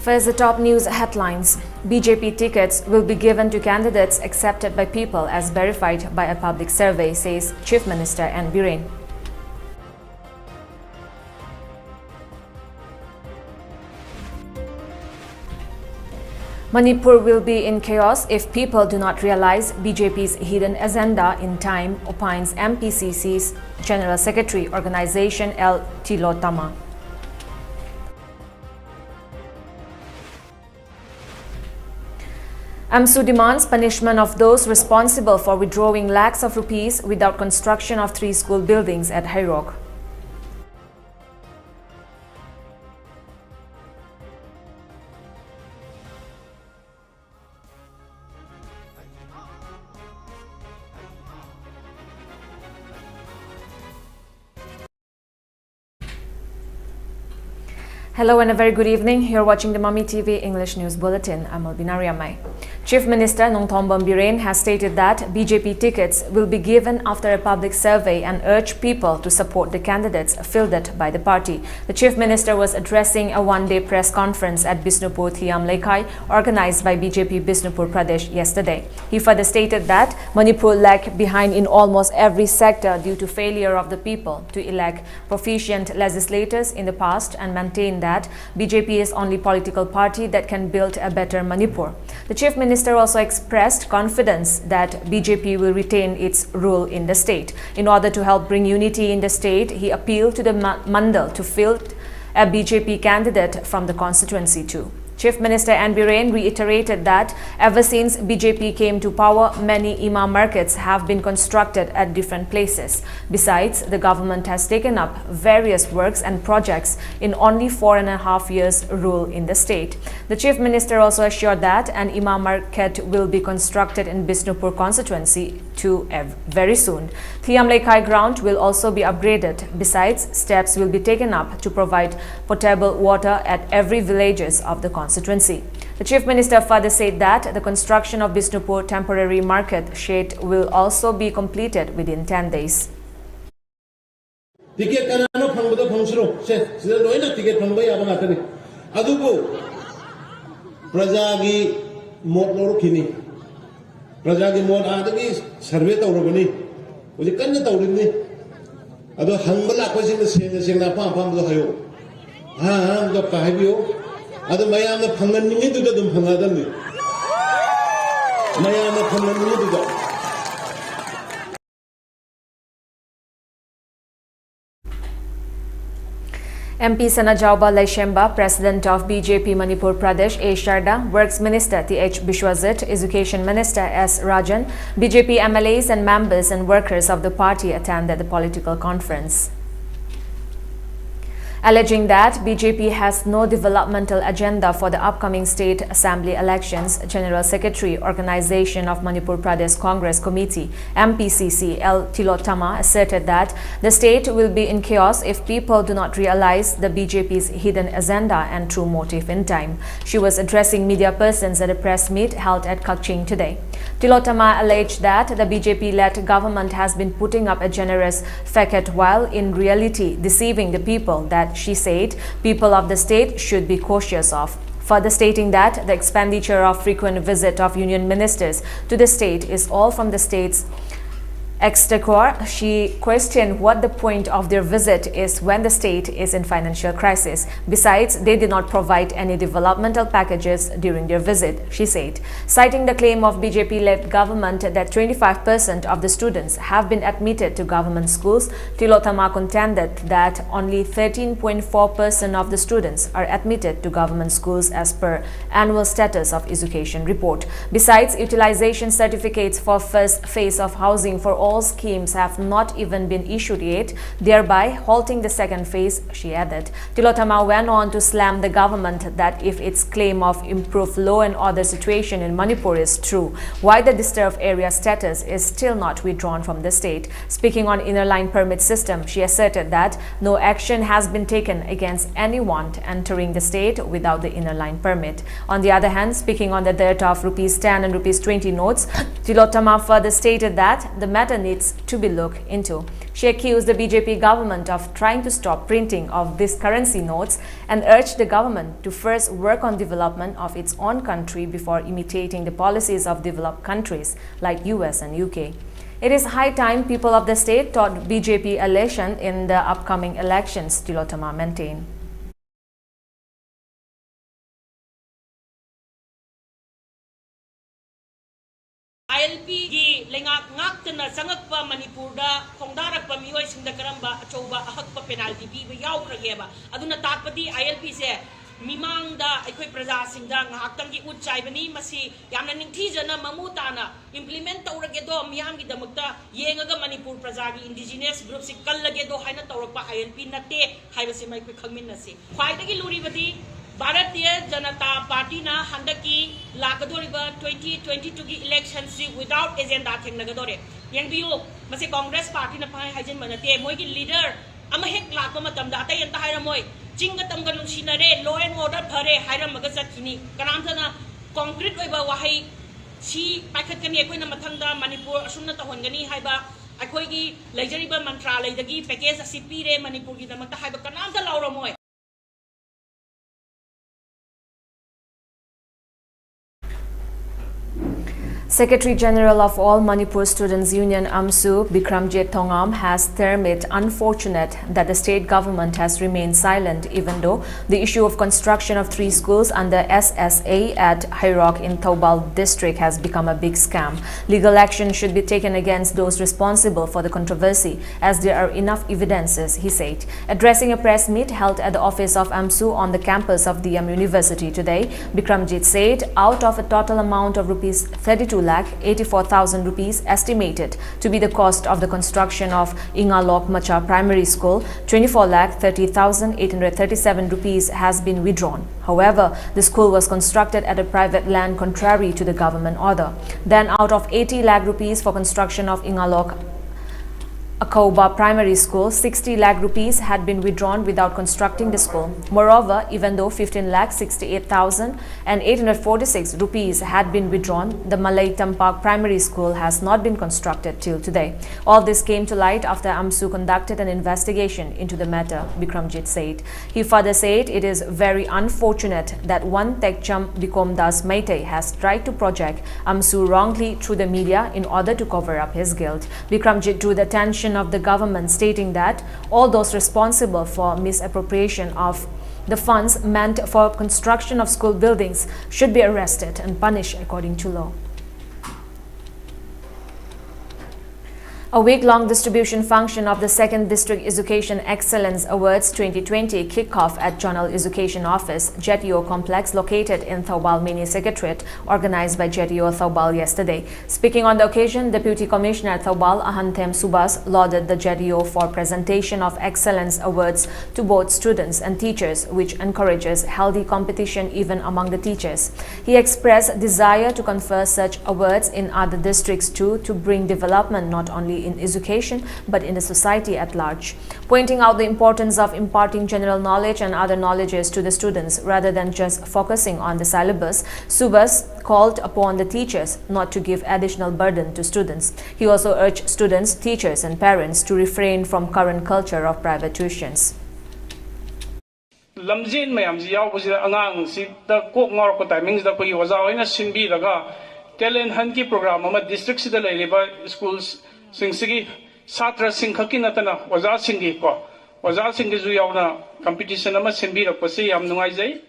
First, the top news headlines. BJP tickets will be given to candidates accepted by people as verified by a public survey, says Chief Minister N. Biren. Manipur will be in chaos if people do not realize BJP's hidden agenda in time, opines MPCC's General Secretary Organization L. Tilotama. AMSU demands punishment of those responsible for withdrawing lakhs of rupees without construction of 3 school buildings at Hairok. Hello and a very good evening. You're watching the Mami TV English News Bulletin. I'm ALBINA RIAMEI. Chief Minister Nongthombam Biren has stated that BJP tickets will be given after a public survey and urged people to support the candidates fielded by the party. The Chief Minister was addressing a one-day press conference at Bisnupur RIAMEI organized by BJP Bisnupur Pradesh yesterday. He further stated that Manipur lagged behind in almost every sector due to failure of the people to elect proficient legislators in the past and maintain that BJP is only political party that can build a better Manipur. The Chief Minister also expressed confidence that BJP will retain its rule in the state. In order to help bring unity in the state, he appealed to the Mandal to field a BJP candidate from the constituency too. Chief Minister N. Biren reiterated that ever since BJP came to power, many imam markets have been constructed at different places. Besides, the government has taken up various works and projects in only 4.5 years' rule in the state. The Chief Minister also assured that an imam market will be constructed in Bisnupur constituency too very soon. RIAMEI ground will also be upgraded. Besides, steps will be taken up to provide potable water at every villages of the constituency. The Chief Minister further said that the construction of Bisnupur temporary market shed will also be completed within 10 days. Ticket kanano phangboda phangshro se sida loina ticket phangba yaba ngatani adubu prajagi mot lor khini prajagi mot adagi survey tawrobani oje kanna tawrini ado hangbala kwasing sena sena pa do hayo ha do ka habiyo ado mayamna phangan ningi du dum phangadamni mayamna phangan ningi du MP Sanajauba Laishemba, President of BJP Manipur Pradesh A. Sharda, Works Minister T.H. Bishwazit, Education Minister S. Rajan, BJP MLAs and members and workers of the party attended the political conference. Alleging that BJP has no developmental agenda for the upcoming state assembly elections, General Secretary Organization of Manipur Pradesh Congress Committee MPCC L. Tilotama asserted that the state will be in chaos if people do not realize the BJP's hidden agenda and true motive in time. She was addressing media persons at a press meet held at Kakching today. Tilotama alleged that the BJP-led government has been putting up a generous facade while in reality deceiving the people that she said people of the state should be cautious of. Further stating that the expenditure of frequent visit of union ministers to the state is all from the state's exchequer, she questioned what the point of their visit is when the state is in financial crisis. Besides, they did not provide any developmental packages during their visit, she said. Citing the claim of BJP-led government that 25% of the students have been admitted to government schools, Tilotama contended that only 13.4% of the students are admitted to government schools as per annual status of education report. Besides, utilization certificates for first phase of housing for all all schemes have not even been issued yet, thereby halting the second phase, she added. Tilotama went on to slam the government that if its claim of improved law and order situation in Manipur is true, why the disturbed area status is still not withdrawn from the state. Speaking on inner line permit system, she asserted that no action has been taken against anyone entering the state without the inner line permit. On the other hand, speaking on the debt of Rs 10 and Rs 20 notes, Tilotama further stated that the matter needs to be looked into. She accused the BJP government of trying to stop printing of these currency notes and urged the government to first work on development of its own country before imitating the policies of developed countries like US and UK. It is high time people of the state taught BJP a lesson in the upcoming elections, Tilotama maintained. ILP gi lengak ngak tena sangak pa Manipur da khongdarak pa mioi singda karamba achouba ahak pa penalty bi ba yaw krage ba aduna takpati ILP se mimang da aikoi praja singda ngaktang gi utchai bani masi yamna ningthi jana mamuta na implement taurage do miyam gi damakta yengaga Manipur praja gi indigenous group si kallage do haina taurakpa ILP natte haibase mai koi khangmin na se khwaidagi luri badi Bharatiya Janata Party na handaki lakadoriba 2022 ki election si without agenda thengnagadore yengbiyo mase Congress Party na pai hajen manate moi ki leader ama hek lakpa matamda atay anta haira moi chinga tamga nungsinare law and order phare haira maga chatkini kanamthana concrete oiba wahai si paikhat kani ekoi na mathangda Manipur asumna tahongani haiba akoi gi leijariba mantralai dagi package asi pire Manipur gi damakta haiba kanamtha lauro moi. Secretary General of All Manipur Students Union AMSU, Bikramjit Thongam, has termed it unfortunate that the state government has remained silent even though the issue of construction of 3 schools under SSA at Hairok in Thoubal district has become a big scam. Legal action should be taken against those responsible for the controversy as there are enough evidences, he said. Addressing a press meet held at the office of AMSU on the campus of DM University today, Bikramjit said out of a total amount of Rs 32,84,000 rupees estimated to be the cost of the construction of Ingalok Macha Primary School, 24,30,837 rupees has been withdrawn. However, the school was constructed at a private land contrary to the government order. Then out of 80 lakh rupees for construction of Ingalok Akauba Primary School, 60 lakh rupees had been withdrawn without constructing the school. Moreover, even though 15,68,846 rupees had been withdrawn, the Malay Tampak Primary School has not been constructed till today. All this came to light after AMSU conducted an investigation into the matter, Bikramjit said. He further said it is very unfortunate that one Tekcham Bikomdas Meitei has tried to project AMSU wrongly through the media in order to cover up his guilt. Bikramjit drew the attention of the government, stating that all those responsible for misappropriation of the funds meant for construction of school buildings should be arrested and punished according to law. A week-long distribution function of the 2nd District Education Excellence Awards 2020 kick-off at Zonal Education Office, JETIO Complex, located in Thoubal Mini Secretariat, organized by JETIO Thoubal yesterday. Speaking on the occasion, Deputy Commissioner Thoubal Ahanthem Subas lauded the JETIO for presentation of Excellence Awards to both students and teachers, which encourages healthy competition even among the teachers. He expressed desire to confer such awards in other districts too, to bring development not only in education but in the society at large. Pointing out the importance of imparting general knowledge and other knowledges to the students rather than just focusing on the syllabus, Subas called upon the teachers not to give additional burden to students. He also urged students, teachers and parents to refrain from current culture of private tuitions. Lamjin mayam ji yaw busi angang si da kok ngor ko timings da ko waza hoina sinbi daga talent hunt ki program ama district sida leba schools sing satra sing khaki natana waza singi ko waza singi ju yauna competition ama sinbi rak pasi yam nungai jai.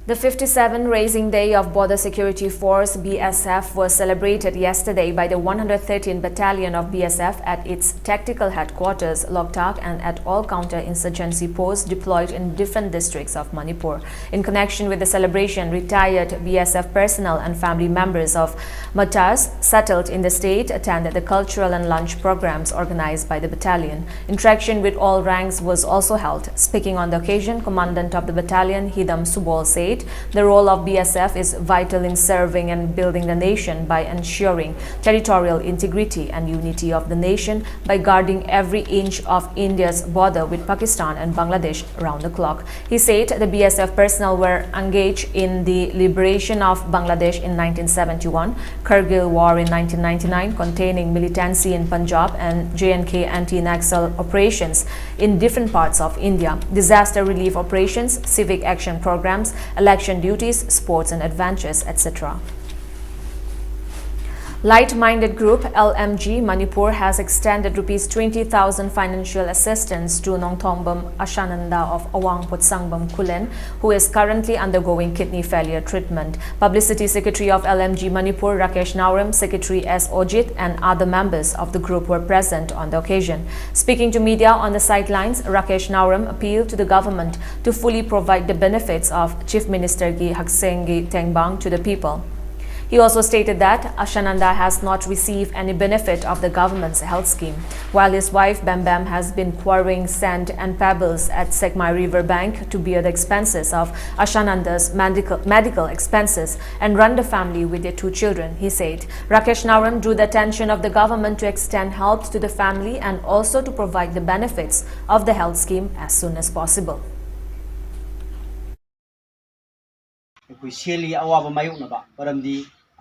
The 57th Raising Day of Border Security Force (BSF) was celebrated yesterday by the 113th Battalion of BSF at its tactical headquarters, Loktak, and at all counter-insurgency posts deployed in different districts of Manipur. In connection with the celebration, retired BSF personnel and family members of Matars settled in the state attended the cultural and lunch programs organized by the battalion. Interaction with all ranks was also held. Speaking on the occasion, Commandant of the battalion, Hidam Subol, said the role of BSF is vital in serving and building the nation by ensuring territorial integrity and unity of the nation by guarding every inch of India's border with Pakistan and Bangladesh round the clock. He said the BSF personnel were engaged in the liberation of Bangladesh in 1971, Kargil War in 1999, containing militancy in Punjab, and J&K anti-Naxal operations in different parts of India, disaster relief operations, civic action programs, election duties, sports and adventures, etc. Light-minded group LMG Manipur has extended Rs 20,000 financial assistance to Nongthongbam Ashananda of Awang Potsangbam Kulen, who is currently undergoing kidney failure treatment. Publicity Secretary of LMG Manipur Rakesh Nauram, Secretary S. Ojit, and other members of the group were present on the occasion. Speaking to media on the sidelines, Rakesh Nauram appealed to the government to fully provide the benefits of Chief Minister Gi Haksengi Tengbang to the people. He also stated that Ashananda has not received any benefit of the government's health scheme, while his wife Bam Bam has been quarrying sand and pebbles at Sekmai River bank to bear the expenses of Ashananda's medical expenses and run the family with their 2 children, he said. Rakesh Nauram drew the attention of the government to extend help to the family and also to provide the benefits of the health scheme as soon as possible.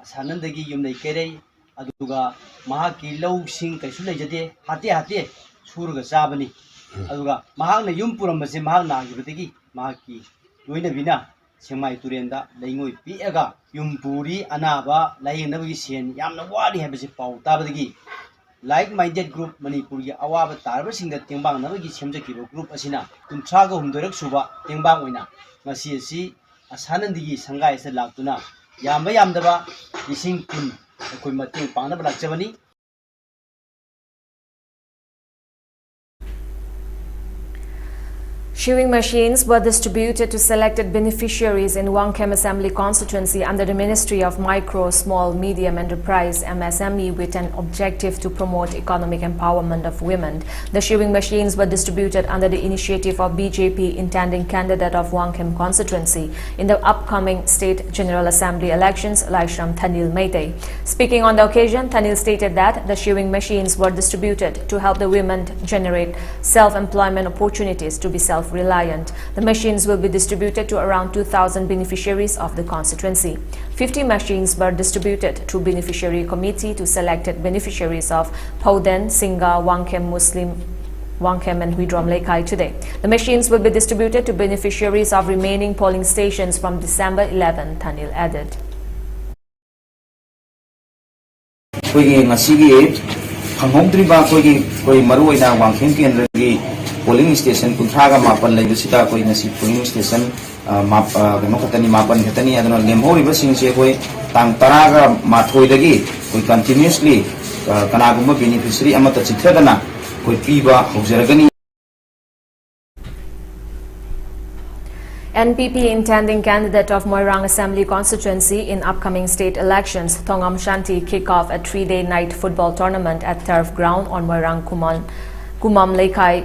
Sanandagi yumnai kerei aduga mahaki low sing kaisula jade hate surga sabani aduga mahakna yum puramase mahakna agibadagi mahaki loina bina semai turenda laingoi piaga yum puri anaba lainabagi sen yamna wadi habase pau tabadagi like-minded group Manipur gi awaba tarba singda tengbang nabagi semjakiba group asina tumchaga humdorak suba tengbang oina ngasi asi asanandigi sangai sa laktuna Yamba Yamdaba, Yising Kun, Kuimati, Panabak Germany. Shewing machines were distributed to selected beneficiaries in Wangkem Assembly constituency under the Ministry of Micro, Small, Medium Enterprise (MSME) with an objective to promote economic empowerment of women. The shewing machines were distributed under the initiative of BJP intending candidate of Wangkem constituency in the upcoming State General Assembly elections, Laishram Thanil Meitei. Speaking on the occasion, Thanil stated that the shewing machines were distributed to help the women generate self-employment opportunities to be self-reliant. The machines will be distributed to around 2,000 beneficiaries of the constituency. 50 machines were distributed to beneficiary committee to selected beneficiaries of Pauden, Singa, Wangkem Muslim, Wangkem and Huidrom Lekai today. The machines will be distributed to beneficiaries of remaining polling stations from December 11, Thanil added. Polling station Kuntraga Mapan Levisita Koi Nasi polling station Makatani Mapan Katani Adana Lemho River Singse Koi Tang Taraga Matoi Dagi Koi continuously Kanaguma beneficiary Amata Chitradana Koi Piba Observani. NPP intending candidate of Moirang Assembly constituency in upcoming state elections, Thongam Shanti kick off a 3-day night football tournament at turf ground on Moirang Kumam Lekai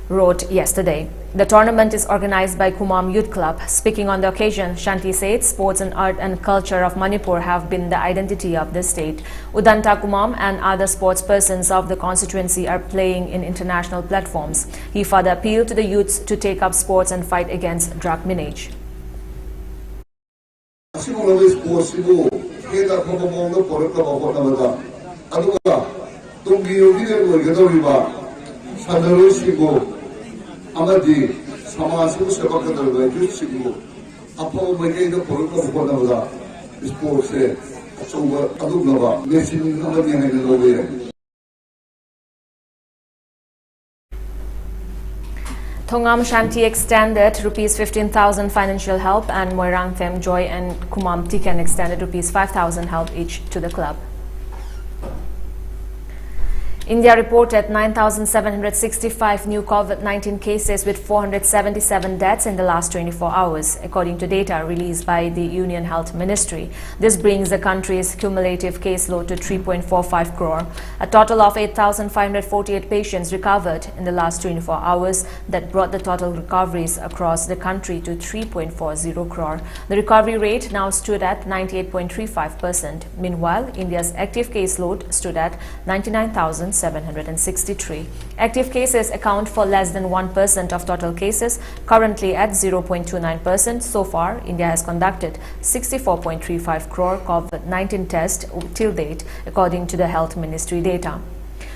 Road yesterday. The tournament is organized by Kumam Youth Club. Speaking on the occasion, Shanti said sports and art and culture of Manipur have been the identity of the state. Udanta Kumam and other sports persons of the constituency are playing in international platforms. He further appealed to the youths to take up sports and fight against drug minage. Amadi Samasu Sabakadar, Yusibu, Apo Magada Porokova, sports, so Adunava, Nation Amadi and Lovia. Thongam Shanti extended Rs 15,000 financial help and Moirangthem, Joy and Kumam Tiken extended Rs 5,000 help each to the club. India reported 9,765 new COVID-19 cases with 477 deaths in the last 24 hours, according to data released by the Union Health Ministry. This brings the country's cumulative caseload to 3.45 crore. A total of 8,548 patients recovered in the last 24 hours. That brought the total recoveries across the country to 3.40 crore. The recovery rate now stood at 98.35%. Meanwhile, India's active caseload stood at 99,763. Active cases account for less than 1% of total cases, currently at 0.29%. So far, India has conducted 64.35 crore COVID-19 tests till date, according to the Health Ministry data.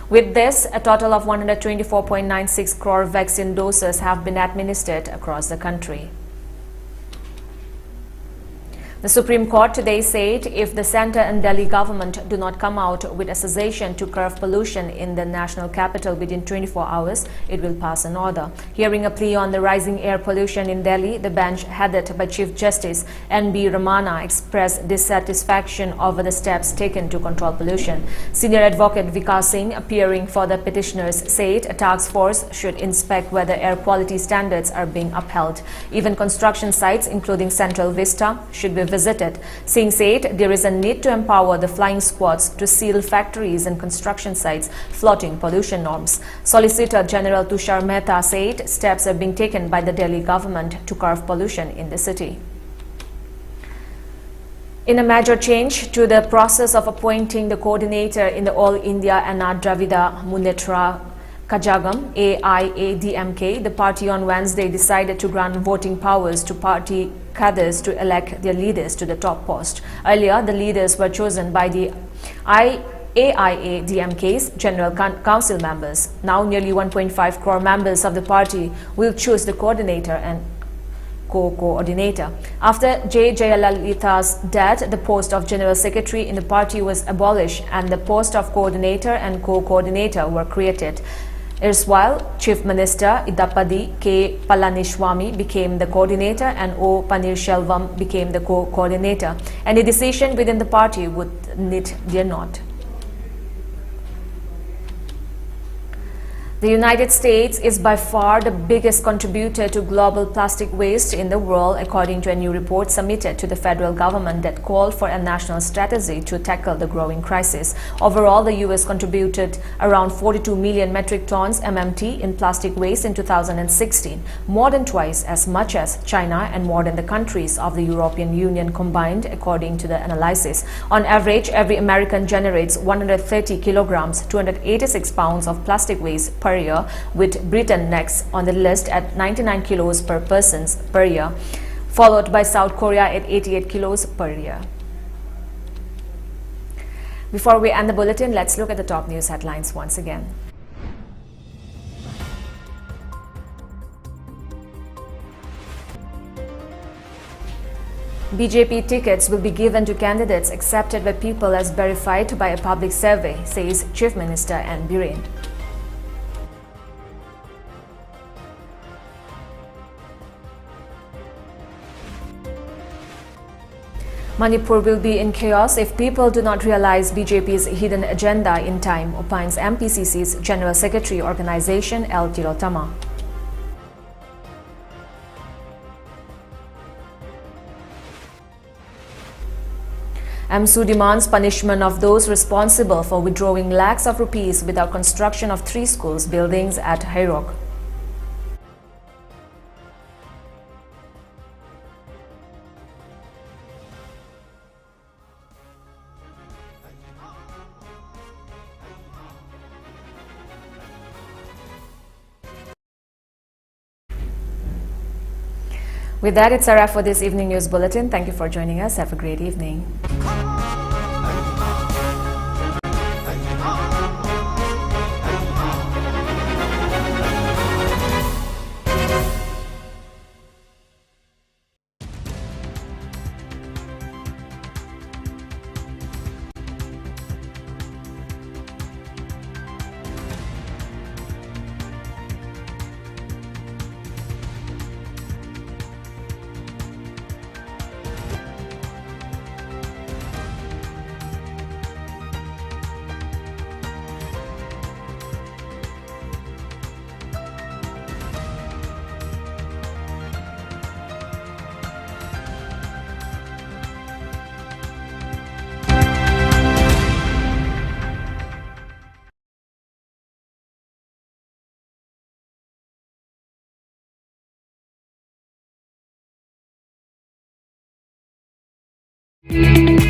With this, a total of 124.96 crore vaccine doses have been administered across the country. The Supreme Court today said if the centre and Delhi government do not come out with a suggestion to curb pollution in the national capital within 24 hours, it will pass an order. Hearing a plea on the rising air pollution in Delhi, the bench headed by Chief Justice N.B. Ramana expressed dissatisfaction over the steps taken to control pollution. Senior advocate Vikas Singh, appearing for the petitioners, said a task force should inspect whether air quality standards are being upheld. Even construction sites, including Central Vista, should be visited. Singh said there is a need to empower the flying squads to seal factories and construction sites flouting pollution norms. Solicitor General Tushar Mehta said steps are being taken by the Delhi government to curb pollution in the city. In a major change to the process of appointing the coordinator in the All India Anna Dravida Munnetra Kajagam AIADMK, the party on Wednesday decided to grant voting powers to party cadres to elect their leaders to the top post. Earlier, the leaders were chosen by the AIADMK's General Council members. Now, nearly 1.5 crore members of the party will choose the coordinator and co-coordinator. After J. Jayalalalitha's death, the post of General Secretary in the party was abolished and the post of coordinator and co-coordinator were created. Erstwhile, Chief Minister Idapadi K. Palaniswamy became the coordinator and O. Paneerselvam became the co-coordinator. Any decision within the party would need their nod. The United States is by far the biggest contributor to global plastic waste in the world, according to a new report submitted to the federal government that called for a national strategy to tackle the growing crisis. Overall, the U.S. contributed around 42 million metric tons MMT in plastic waste in 2016, more than twice as much as China and more than the countries of the European Union combined, according to the analysis. On average, every American generates 130 kilograms, 286 pounds of plastic waste per year, with Britain next on the list at 99 kilos per person per year, followed by South Korea at 88 kilos per year. Before we end the bulletin, let's look at the top news headlines once again. BJP tickets will be given to candidates accepted by people as verified by a public survey, says Chief Minister N. Biren. Manipur will be in chaos if people do not realize BJP's hidden agenda in time, opines MPCC's General Secretary Organization L. Tirotama. AMSU demands punishment of those responsible for withdrawing lakhs of rupees without construction of 3 schools buildings at Hairok. With that, it's a wrap for this evening news bulletin. Thank you for joining us. Have a great evening. ꯃꯥꯃꯤ